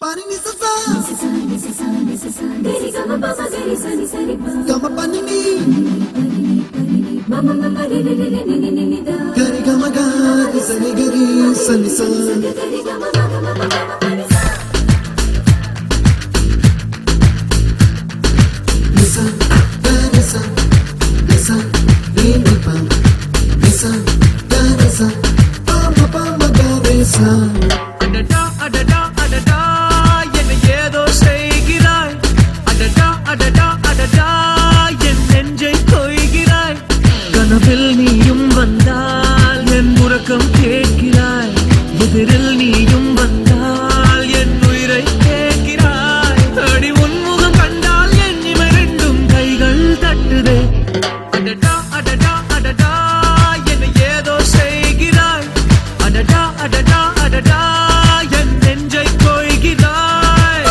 Pani ni sa sa gari gama papa gari sa ni sa ni pa gama pani ni mama mama re re re ni ni ni da gari gama gari sa ni sa gari gama mama mama pani sa nisa nisa nisa ni pa nisa nisa papa papa gari sa adada adada adada ஏதோ செய்கிறாய் அடடா அடடா அடடா என் நெஞ்சை கொய்கிறாய் கனவில் நீயும் வந்தால் என் உறக்கம் கேட்கிறாய் எதிரில் நீயும் வந்தால் என் உயிரை கேட்கிறாய் அடி உன்முகம் கண்டால் என் இமை ரெண்டும் கைகள் தட்டுதே அடடா அடடா அடடா என் ஏதோ செய்கிறாய் அடடா அடடா அடடா என் நெஞ்சை கொய்கிறாய்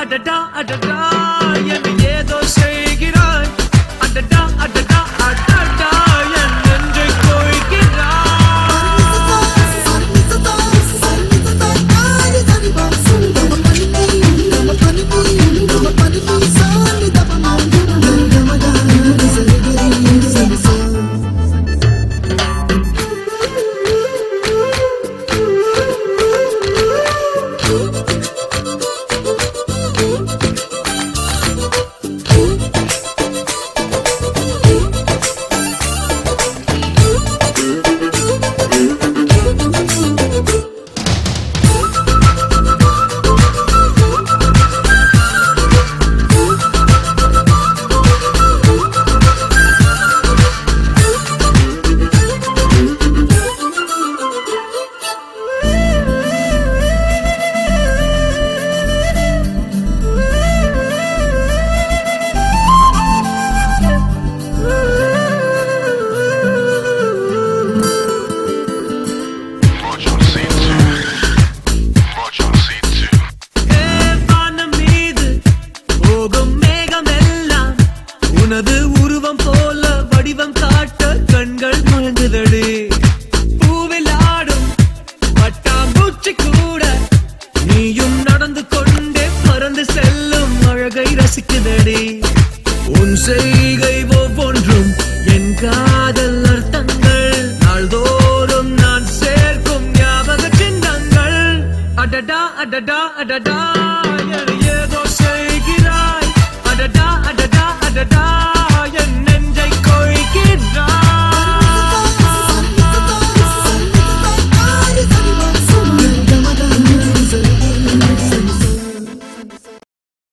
அடடா அடடா என் ஏதோ செய்கிறாய் அடடா அடடா அடடா என் நெஞ்சை கொய்கிறாய் உனது உருவம் போல வடிவம் காட்ட கண்கள் முழங்குதடி பூவில் ஆடும் பட்டாம்பூச்சி கூட நீயும் நடந்து கொண்டே பறந்து செல்லும் அழகை ரசிக்குதடி உன் செய்கை ஒவ்வொன்றும் என் காதல் அர்த்தங்கள் நாள்தோறும் நான் சேர்க்கும் ஞாபக சின்னங்கள் அடடா அடடா அடடா